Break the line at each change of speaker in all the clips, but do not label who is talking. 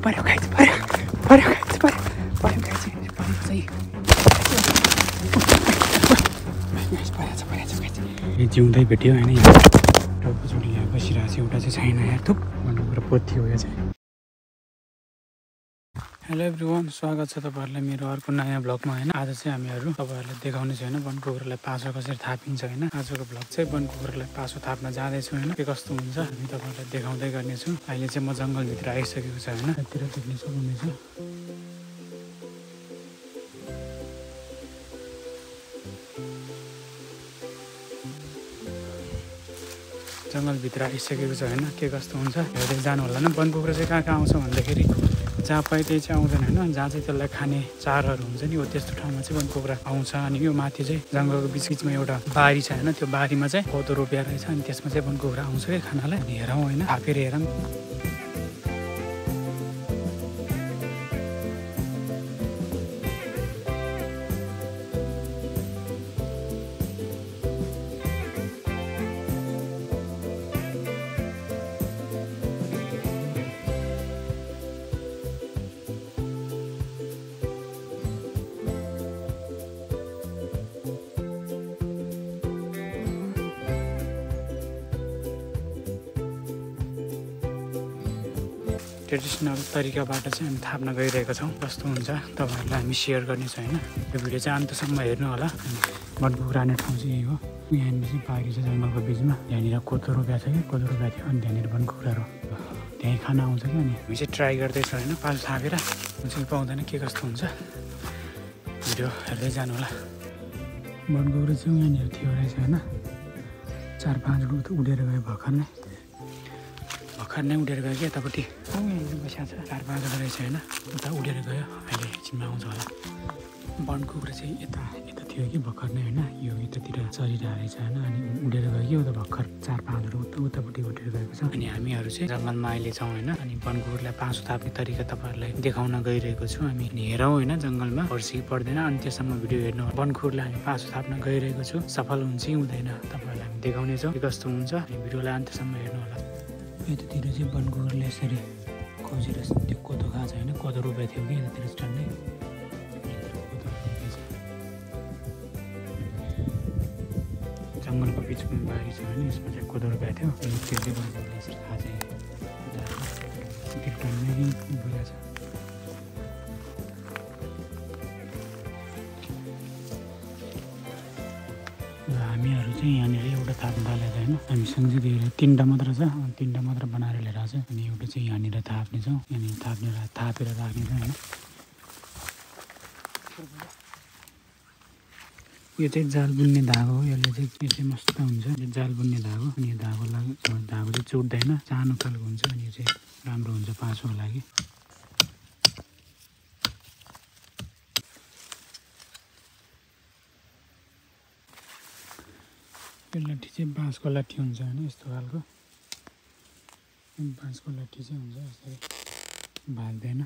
पर्यो खाइन्छ पर्यो खाइन्छ पर्यो खाइन्छ चाहिँ जिउँदै भेट्यो होइन टाउकोचोटि यहाँ बसिरहेको छ एउटा चाहिँ छैन यहाँ थुप भन्नु कुरा पोथी हो यो चाहिँ। हेलो एभ्रिवान, स्वागत छ तपाईँहरूलाई मेरो अर्को नयाँ ब्लगमा होइन। आज चाहिँ हामीहरू तपाईँहरूलाई देखाउने छ होइन वन कुखुरालाई पासो कसरी थापिन्छ होइन। आजको ब्लग चाहिँ वन कुखुरालाई पासो थाप्न जाँदैछु होइन। के कस्तो हुन्छ हामी तपाईँहरूलाई देखाउँदै गर्नेछु। अहिले चाहिँ म जङ्गलभित्र आइसकेको छ होइन। यतिर देख्न सक्नुहुनेछ जङ्गलभित्र आइसकेको छ होइन। के कस्तो हुन्छ हेर्दै जानु होला न। वन कुखुरा चाहिँ कहाँ कहाँ आउँछ भन्दाखेरि जहाँ पाए त्यही चाहिँ आउँदैन होइन। जहाँ चाहिँ त्यसलाई खाने चारोहरू हुन्छ नि हो त्यस्तो ठाउँमा चाहिँ वन कुखुरा आउँछ। अनि यो माथि चाहिँ जङ्गलको बिचमा एउटा बारी छ होइन। त्यो बारीमा चाहिँ कोदो रोपिया रहेछ अनि त्यसमा चाहिँ वन कुखुरा आउँछ कि खानालाई। हेरौँ होइन, थापेर हेरौँ। ट्रेडिसनल तरिकाबाट चाहिँ हामी थाप्न गइरहेका छौँ। कस्तो हुन्छ तपाईँहरूलाई हामी सेयर गर्नेछौँ होइन। यो भिडियो चाहिँ अन्तसम्म हेर्नु होला। वन कुखुरा आउने ठाउँ चाहिँ यही हो। यहाँनिर चाहिँ बारी छ जङ्गलको बिचमा। यहाँनिर कोदो रोप्या छ कि कोदो रोप्या थियो अनि त्यहाँनिर वन कुखुराहरू त्यहीँ खाना आउँछ कि। अनि हामी चाहिँ ट्राई गर्दैछौँ होइन पासो थापेर हुन्छ कि पाउँदैन के कस्तो हुन्छ भिडियो हेर्दै जानु होला। वन कुखुरा चाहिँ यहाँनिर थियो रहेछ होइन। 4-5 उडेर गयो भर्खर नै उडेर गयो कि यतापट्टि यहाँनिर बसिरहेको छ 4-5 रहेछ होइन। उता उडेर गयो अहिले एकछिनमा आउँछ होला। वन कुखुरा चाहिँ यता थियो कि भर्खर नै होइन। यो यतातिर चलिरहेको रहेछ होइन। अनि उडेर गयो कि उता भर्खर 4-5 उतापट्टि उडेर गएको छ। अनि हामीहरू चाहिँ जङ्गलमा अहिले छौँ होइन। अनि वन कुखुरालाई पासो थाप्ने तरिका तपाईँहरूलाई देखाउन गइरहेको छु। हामी हेरौँ होइन जङ्गलमा पर्छ कि पर्दैन अनि त्यसम्म भिडियो हेर्नु। वन कुखुरालाई हामी पासो थाप्न गइरहेको छु। सफल हुन्छ कि हुँदैन तपाईँहरूलाई हामी देखाउनेछौँ के कस्तो हुन्छ। भिडियोलाई अन्त्यसम्म हेर्नु होला। यतातिर चाहिँ वन कुखुराले यसरी खोजेर त्यो कोदो खान्छ होइन। कोदो रोपेको थियो कि यतातिर स्ट्यान्डै जङ्गलको बिचमा बारी छ होइन। यसमा चाहिँ कोदो रोपेको थियो अनि त्यो चाहिँ वन कुखुराले यसरी खान्छ। गिफ्टमै बुझा छ। हामीहरू चाहिँ यहाँनिर एउटा थाप्न थालेको छ होइन। हामीसँग चाहिँ धेरै 3टा मात्र छ। 3टा मात्र बनाएर लिएर आएको छ। अनि एउटा चाहिँ यहाँनिर थाप्नेछौँ। यहाँनिर थापेर राख्नेछ होइन। यो चाहिँ जाल बुन्ने धागो हो। यसले चाहिँ यो चाहिँ मस्त हुन्छ। यो जाल बुन्ने धागो। अनि यो धागो चाहिँ चुट्दैन, सानो खालको हुन्छ। अनि यो चाहिँ राम्रो हुन्छ पासोको लागि। यो लाठी चाहिँ बाँसको लाठी हुन्छ होइन यस्तो खालको। बाँसको लाठी चाहिँ हुन्छ यसरी भाग्दैन।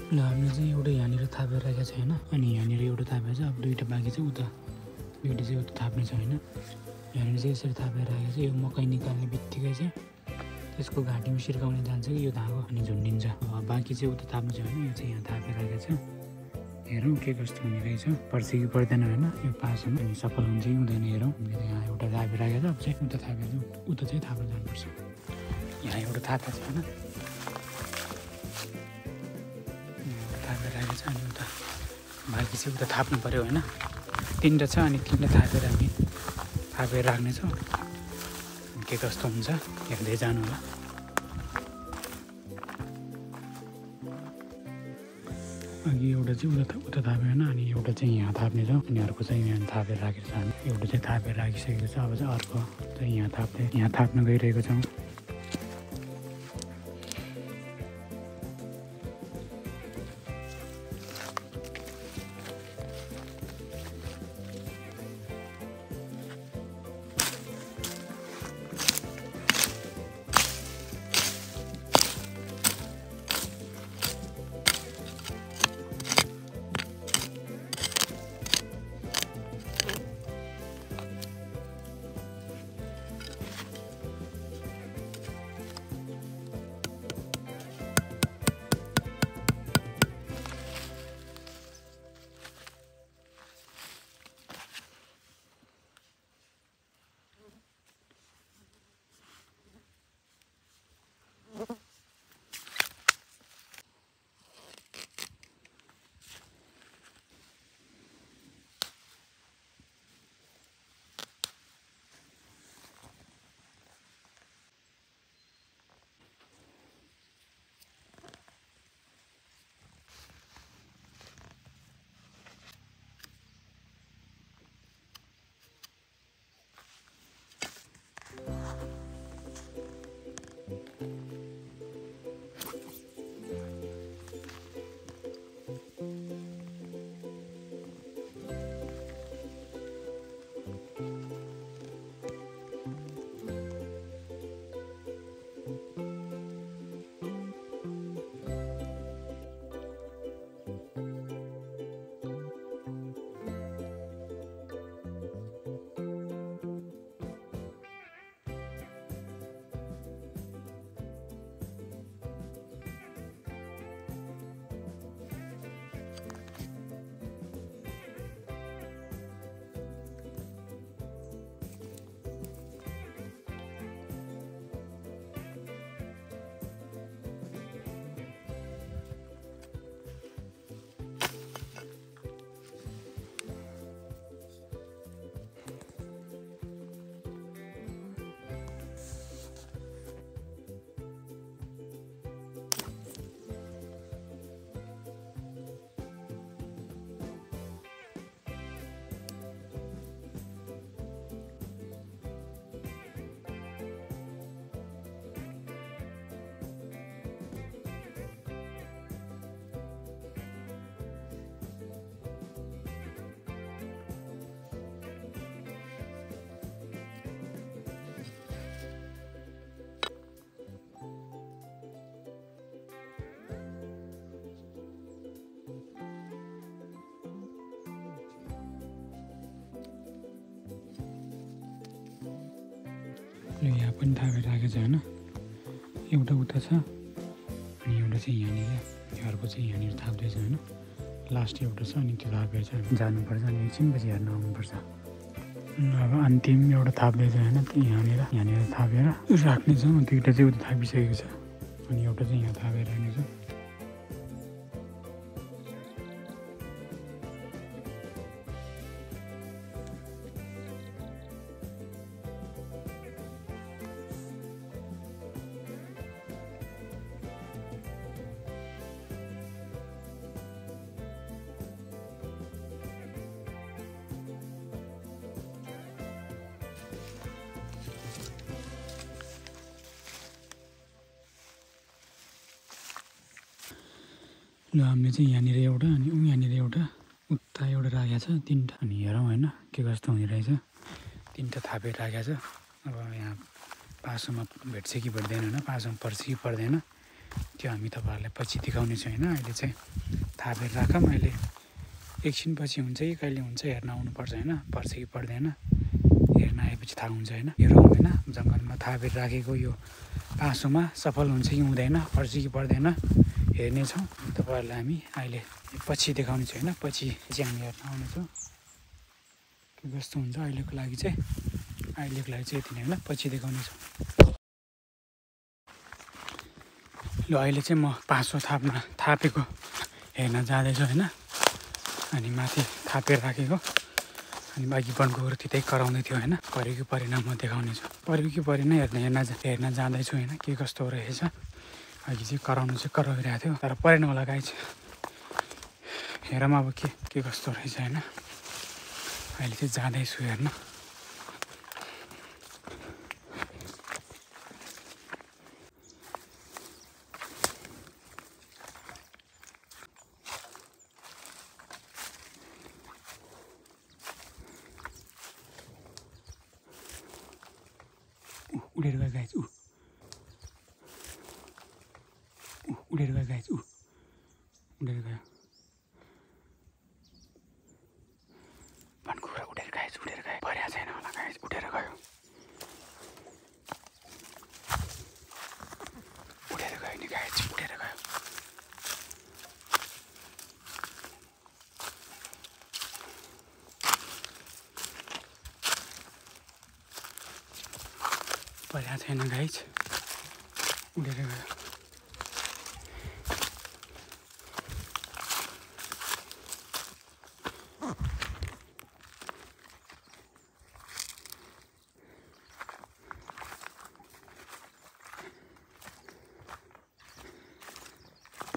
ल हामीले चाहिँ एउटा यहाँनिर थापेर राखेको छ होइन, अनि यहाँनिर एउटा थापेको छ, अब दुईवटा बाँकी छ, उता दुईवटा चाहिँ उता थाप्ने छ होइन। यहाँनिर चाहिँ यसरी थापेर राखेको छ। यो मकै निकाल्ने बित्तिकै चाहिँ त्यसको घाँटीमा सिर्काउने जान्छ कि यो धागो अनि झुन्डिन्छ। बाँकी चाहिँ उता थाप्नु छ होइन, यो चाहिँ यहाँ थापेर राखेको छ। हेरौँ के कस्तो हुने रहेछ, पर्छ कि पर्दैन होइन, यो पासमा अनि सफल हुन्छ कि हुँदैन हेरौँ। हामीले यहाँ एउटा थापेर राखेको छ, अब चाहिँ उता थापेर उता चाहिँ थापेर जानुपर्छ। यहाँ एउटा थापेको छ होइन, थापेर राखेको छ, अनि उता बाँकी चाहिँ उता थाप्नु पऱ्यो होइन। तिनवटा छ अनि तिनवटा थापेर हामी थापेर राख्नेछौँ। के कस्तो हुन्छ हेर्दै जानु होला। अघि एउटा चाहिँ उता थाप्यो होइन, अनि एउटा चाहिँ यहाँ थाप्ने छ, अनि अर्को चाहिँ यहाँ थापेर राखेको छ। हामी एउटा चाहिँ थापेर राखिसकेको छ, अब चाहिँ अर्को चाहिँ यहाँ थाप्न गइरहेको छौँ। यहाँ पनि थापेर राखेको छ होइन, एउटा उता छ अनि एउटा चाहिँ यहाँनिर, अर्को चाहिँ यहाँनिर थाप्दैछ होइन, लास्ट एउटा छ अनि त्यो थापेर चाहिँ जानुपर्छ अनि एकछिनपछि हेर्न आउनुपर्छ। अब अन्तिम एउटा थाप्दैछ होइन, यहाँनिर थापेर राख्नेछौँ। दुईवटा चाहिँ उता थापिसकेको छ अनि एउटा चाहिँ यहाँ थापेर राख्नेछ। ल हामीले चाहिँ यहाँनिर एउटा अनि यहाँनिर एउटा उता एउटा राखेको छ, तिनवटा। अनि हेरौँ होइन के कस्तो हुने रहेछ। तिनवटा थापेर राखेको छ। अब यहाँ पासोमा भेट्छ कि भेट्दैन होइन, पासोमा पर्छ कि पर्दैन त्यो हामी तपाईँहरूलाई पछि देखाउनेछौँ होइन। अहिले चाहिँ थापेर राखौँ, अहिले एकछिनपछि हुन्छ कि कहिले हुन्छ हेर्न आउनुपर्छ होइन, पर्छ कि पर्दैन हेर्न आएपछि थाहा हुन्छ होइन। हेरौँ होइन, जङ्गलमा थापेर राखेको यो पासोमा सफल हुन्छ कि हुँदैन, पर्छ कि पर्दैन हेर्नेछौँ। तपाईँहरूलाई हामी अहिले पछि देखाउनेछौँ होइन, पछि चाहिँ हामी हेर्न आउनेछौँ के कस्तो हुन्छ। अहिलेको लागि चाहिँ यति नै होइन, पछि देखाउनेछौँ। ल अहिले चाहिँ म पासो थापेको हेर्न जाँदैछु होइन। अनि माथि थापेर राखेको अनि बाँकी वनकुकुर त्यतै कराउँदै थियो होइन। पऱ्यो कि परेन म देखाउनेछु, पऱ्यो कि परेन हेर्न जाँदैछु होइन के कस्तो रहेछ। अघि चाहिँ कराउनु चाहिँ कराइरहेको थियो तर परेन होला गाइस। हेरौँ अब के कस्तो रहेछ होइन। अहिले चाहिँ जाँदैछु हेर्न। उडेर गयो गाइस, उडेर गयो गाइस, उडेर गयो वनकुकुर, उडेर गयो परेको छैन होला गाइस, उडेर गयो नि गाइस, उडेर गयो। परेको छैन गाइस, उडेर गयो।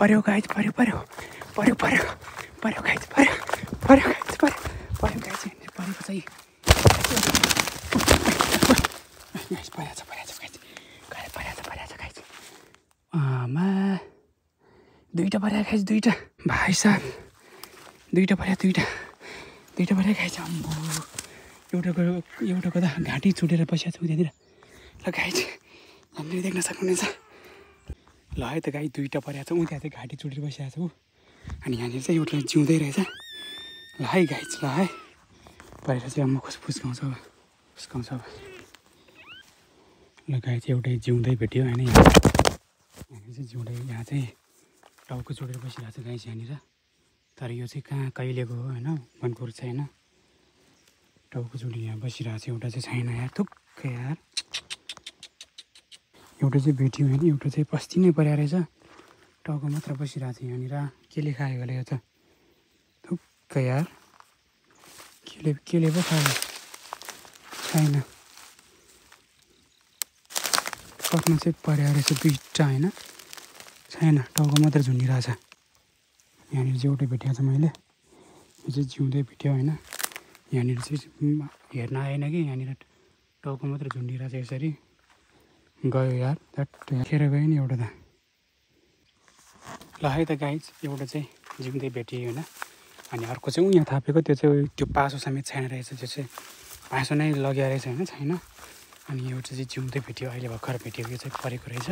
पर्यो गाइस, पर्यो गाइस, पर्यो गाइस, परेको चाहिँ गाइस, परेको छ गाइस। आमा दुईटा परेको गाइस, दुईटा भाइ साहब, दुईटा परेको गाइस। अम्बो एउटाको त घाँटी छुटेर बसिएको छ उतातिर। ल गाइस हामीले देख्न सक्नुहुनेछ। ल है त गाई दुईटा परेको छ, उता चाहिँ घाँटी चुटेर बसिरहेको छ। अनि यहाँनिर चाहिँ एउटा जिउँदै रहेछ। ल है गाइस, ल है परेर चाहिँ अब म फुस्काउँछ अब। ल गाई चाहिँ एउटै जिउँदै भेट्यो होइन। यहाँनिर चाहिँ जिउँदै, यहाँ चाहिँ टाउको चुडेर बसिरहेको छ गाई चाहिँ यहाँनिर। तर यो चाहिँ कहाँ कहिलेको हो होइन, वनकुकुर चाहिँ होइन। टाउको चुडेर यहाँ बसिरहेको छ, एउटा चाहिँ छैन यार, थुक्कै यार। एउटा चाहिँ भेट्यो होइन, एउटा चाहिँ पस्ती नै परेको रहेछ, टाउको मात्र बसिरहेको छ यहाँनिर। केले खायो होला यो त, थुक्कै यार, केले पो खायो छैन। कट्न चाहिँ परेको रहेछ दुईवटा होइन, छैन टाउको मात्र झुन्डिरहेछ। यहाँनिर चाहिँ एउटै भेटिएको छ मैले, यो चाहिँ जिउँदै भेट्यो होइन। यहाँनिर चाहिँ हेर्न आएन कि, यहाँनिर टाउको मात्र झुन्डिरहेछ यसरी। गयो यार, खेर गयो नि एउटा त। ल है त गाइज, एउटा चाहिँ जिउँदै भेटियो होइन। अनि अर्को चाहिँ यहाँ थापेको त्यो पासो समेत छैन रहेछ, त्यो चाहिँ पासो नै लग्यो रहेछ होइन, छैन। अनि एउटा चाहिँ जिउँदै भेट्यो, अहिले भर्खर भेटियो, यो चाहिँ परेको रहेछ।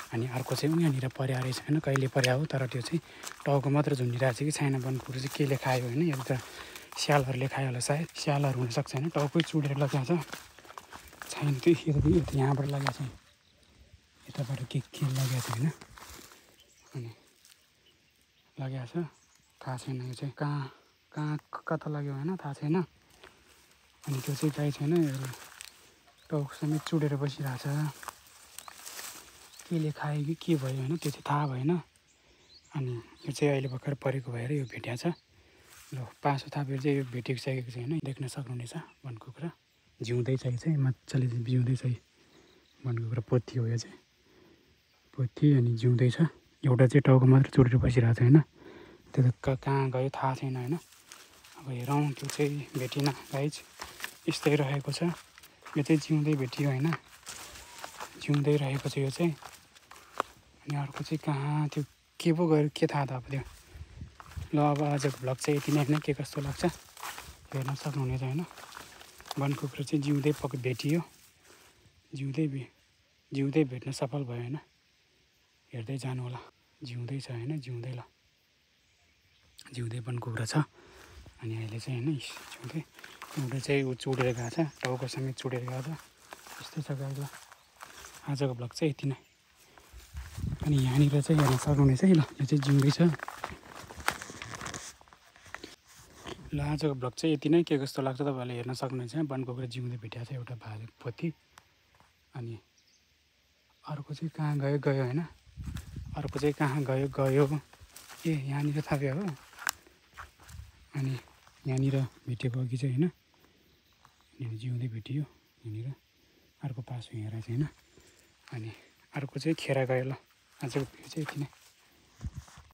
अनि अर्को चाहिँ यहाँनिर परेको रहेछ होइन, कहिले परेको हो तर त्यो चाहिँ टाउको मात्र झुन्डिरहेको छ कि छैन। वनकुकुर चाहिँ केले खायो होइन, यो त स्यालहरूले खायो होला सायद, स्यालहरू हुनसक्छ होइन, टाउकै चुडेर लगेको छ। छैन त्यो यहाँबाट लगेको छ, यताबाट के लगेको छ होइन। अनि लगेको छ, थाहा छैन यो चाहिँ कहाँ कता लाग्यो होइन, थाहा छैन। अनि त्यो चाहिँ गाई छैन, टाउको समेत चुडेर बसिरहेछ। केले खायो कि के भयो होइन, त्यो चाहिँ थाहा भएन। अनि यो चाहिँ अहिले भर्खर परेको भएर यो भेटिएको छ। ल पासो थापेर चाहिँ यो भेटिसकेको छ होइन, देख्न सक्नुहुनेछ। वनकुकुर जिउँदै छ, यो चाहिँ मजाले जिउँदै छ। वनकुकुर पोथी हो यो चाहिँ, पोथी अनि जिउँदै छ। एउटा चाहिँ टाउको मात्र चुडेर बसिरहेको छ होइन, त्यो त कहाँ गयो थाहा छैन होइन। अब हेरौँ, त्यो चाहिँ भेटिन गाइज, यस्तै रहेको छ। यो चाहिँ जिउँदै भेटियो होइन, जिउँदै रहेको छ यो चाहिँ। अनि अर्को चाहिँ कहाँ त्यो के पो गयो, के थाहा त अब त्यो। ल अब आजको भ्लग चाहिँ यति नै होइन, के कस्तो लाग्छ हेर्न सक्नुहुनेछ होइन। वनकुकुर चाहिँ जिउँदै भेटियो, जिउँदै भेट्न सफल भयो होइन। हेर्दै जानु होला। जिउँदै छ होइन, जिउँदै ल, जिउँदै बनकुखुरा छ। अनि अहिले चाहिँ होइन जिउँदै एउटा चाहिँ ऊ चुडेर गएको छ, टाउको समेत चुडेर गएको छ। यस्तै छ गाई ल। आजको भ्लग चाहिँ यति नै। अनि यहाँनिर चाहिँ हेर्न सक्नुहुनेछ है ल, यो चाहिँ जिउँदै छ। ल आजको भ्लग चाहिँ यति नै। के कस्तो लाग्छ तपाईँहरूले हेर्न सक्नुहुनेछ। बनकुखुरा जिउँदै भेटिएको छ एउटा भाले पोथी। अनि अर्को चाहिँ कहाँ गयो गयो होइन, अर्को चाहिँ कहाँ गयो गयो। ए यहाँनिर थाप्यो हो। अनि यहाँनिर भेटेको अघि चाहिँ होइन, यहाँनिर जिउँदै भेटियो यहाँनिर। अर्को पास यहाँ रहेछ होइन। अनि अर्को चाहिँ खेर गयो ल। आजको भिडियो चाहिँ यति नै।